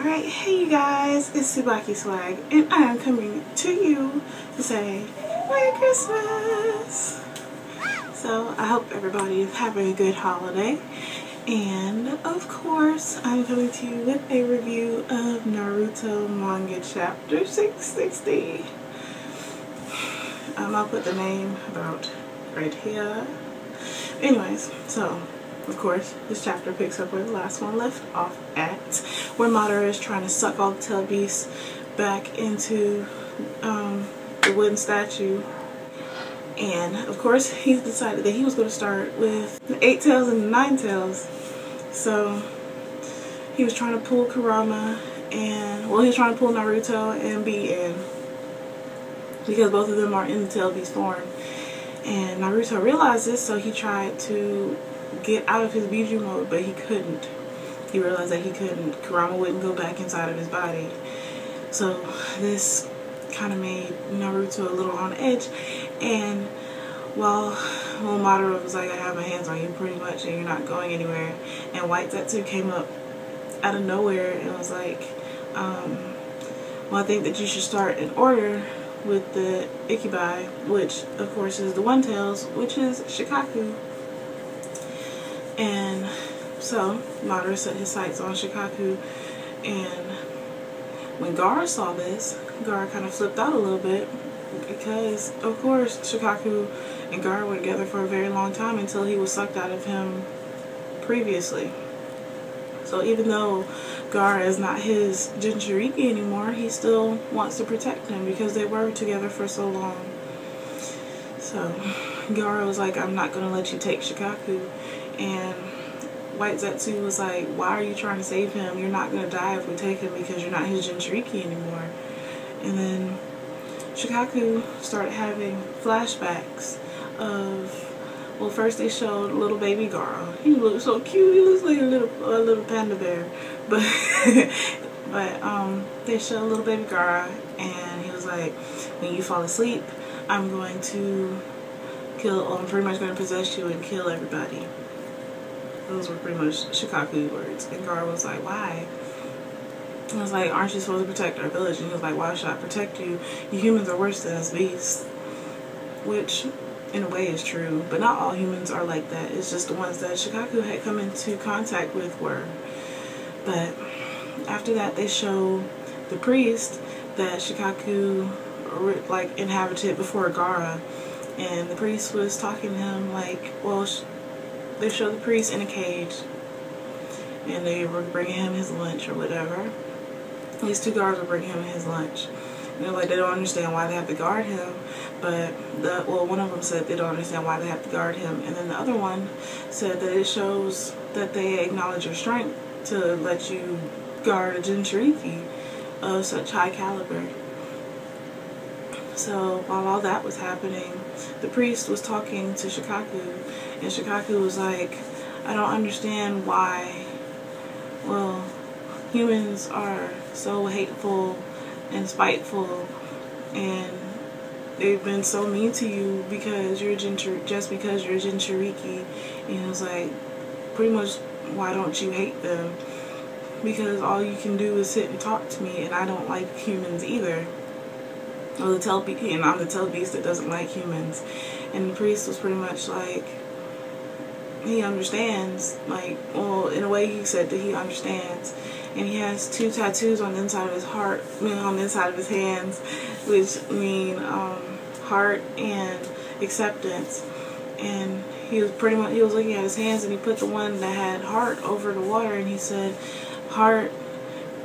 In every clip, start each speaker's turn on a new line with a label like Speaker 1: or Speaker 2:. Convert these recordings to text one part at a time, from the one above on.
Speaker 1: Alright, hey you guys, it's TsubakiSwagg, and I am coming to you to say Merry Christmas! So, I hope everybody is having a good holiday, and of course, I'm coming to you with a review of Naruto Manga Chapter 660. I'll put the name about right here. Anyways, so of course, this chapter picks up where the last one left off at, where Madara is trying to suck all the tail beasts back into the wooden statue. And of course, he decided that he was going to start with the 8 tails and the 9 tails. So he was trying to pull Kurama and, well, he was trying to pull Naruto and B in, because both of them are in the tail beast form. And Naruto realized this, so he tried to get out of his Biju mode, but he couldn't. He realized that he couldn't. Kurama wouldn't go back inside of his body. So this kind of made Naruto a little on edge. And while Madara was like, I have my hands on you pretty much and you're not going anywhere, and White Zetsu came up out of nowhere and was like, well, I think that you should start in order with the Ikibai, which of course is the One Tails, which is Shikaku. And so Madara set his sights on Shikaku, and when Gaara saw this, Gaara kind of flipped out a little bit, because of course Shikaku and Gaara were together for a very long time until he was sucked out of him previously. So even though Gaara is not his Jinchuriki anymore, he still wants to protect him because they were together for so long. So Gaara was like, I'm not going to let you take Shikaku. And White Zetsu was like, why are you trying to save him? You're not going to die if we take him because you're not his Jinchuriki anymore. And then Shikaku started having flashbacks of, well, first they showed little baby Gaara. He looked so cute. He looks like a little panda bear. But they showed little baby Gaara, and he was like, when you fall asleep, I'm going to I'm pretty much going to possess you and kill everybody. Those were pretty much Shikaku's words. And Gaara was like, why? I was like, aren't you supposed to protect our village? And he was like, why should I protect you? You humans are worse than us beasts. Which, in a way, is true. But not all humans are like that. It's just the ones that Shikaku had come into contact with were. But after that, they show the priest that Shikaku like inhabited before Gaara. And the priest was talking to him like, well, they showed the priest in a cage, and they were bringing him his lunch or whatever. These two guards were bringing him his lunch. And they're like, they don't understand why they have to guard him. But one of them said they don't understand why they have to guard him, and then the other one said that it shows that they acknowledge your strength to let you guard a Jinchuriki of such high caliber. So while all that was happening, the priest was talking to Shikaku, and Shikaku was like, I don't understand why, well, humans are so hateful and spiteful, and they've been so mean to you because you're just because you're a Jinchuriki. And he was like, pretty much, why don't you hate them? Because all you can do is sit and talk to me, and I don't like humans either. Well, and I'm the tail beast that doesn't like humans. And the priest was pretty much like, he understands, like, well, in a way he said that he understands. And he has 2 tattoos on the inside of his heart, on the inside of his hands, which mean heart and acceptance. And he was looking at his hands, and he put the one that had heart over the water, and he said, heart,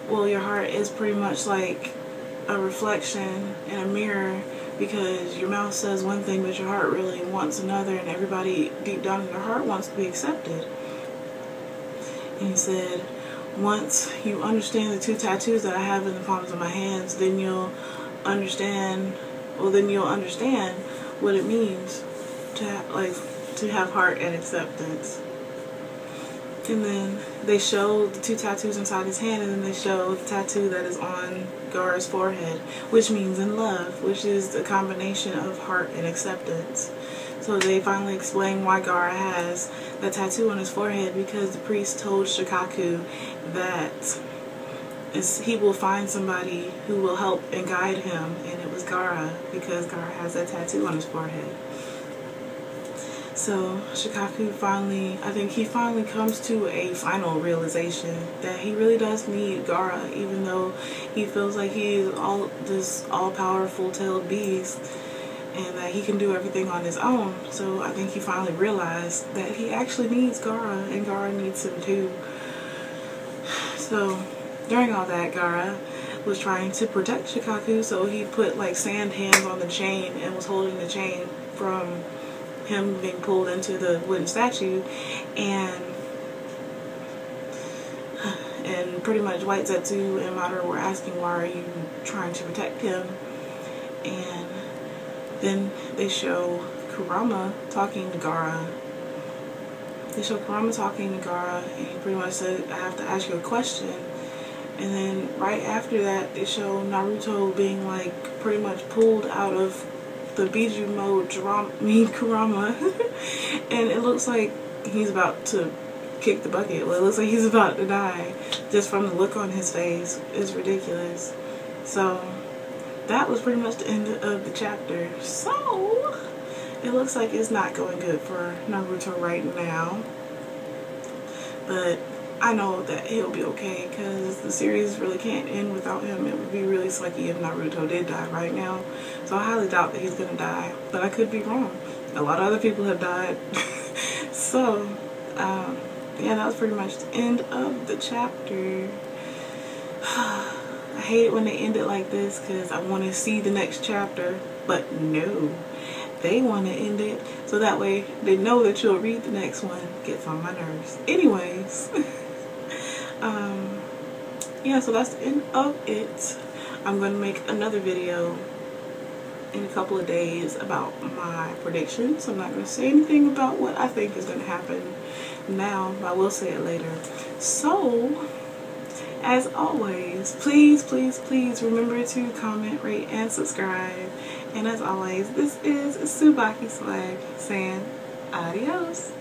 Speaker 1: well, your heart is pretty much like a reflection in a mirror, because your mouth says one thing but your heart really wants another, and everybody deep down in their heart wants to be accepted. And he said, once you understand the 2 tattoos that I have in the palms of my hands, then you'll understand what it means to have heart and acceptance. And then they showed the 2 tattoos inside his hand, and then they showed the tattoo that is on Gaara's forehead, which means in love, which is the combination of heart and acceptance. So they finally explained why Gaara has that tattoo on his forehead, because the priest told Shikaku that he will find somebody who will help and guide him, and it was Gaara, because Gaara has that tattoo on his forehead. So Shikaku I think he finally comes to a final realization that he really does need Gaara, even though he feels like he's this all-powerful tailed beast and that he can do everything on his own. So I think he finally realized that he actually needs Gaara, and Gaara needs him too. So during all that, Gaara was trying to protect Shikaku, so he put like sand hands on the chain and was holding the chain from him being pulled into the wooden statue, and pretty much White Zetsu and Madara were asking, why are you trying to protect him? And then they show Kurama talking to Gaara. And he pretty much said, I have to ask you a question. And then right after that, they show Naruto being like pretty much pulled out of the Biju mode Kurama. And it looks like he's about to kick the bucket. Well, it looks like he's about to die just from the look on his face. It's ridiculous. So that was pretty much the end of the chapter. So it looks like it's not going good for Naruto right now, but I know that he'll be okay, because the series really can't end without him. It would be really sucky if Naruto did die right now. So I highly doubt that he's gonna die, but I could be wrong. A lot of other people have died. So yeah, that was pretty much the end of the chapter. I hate it when they end it like this, because I want to see the next chapter, but no, they want to end it so that way they know that you'll read the next one. Gets on my nerves. Anyways, yeah, so that's the end of it. I'm going to make another video in a couple of days about my predictions. I'm not going to say anything about what I think is going to happen now, but I will say it later. So as always, please, please, please remember to comment, rate, and subscribe. And as always, this is TsubakiSwagg saying adios.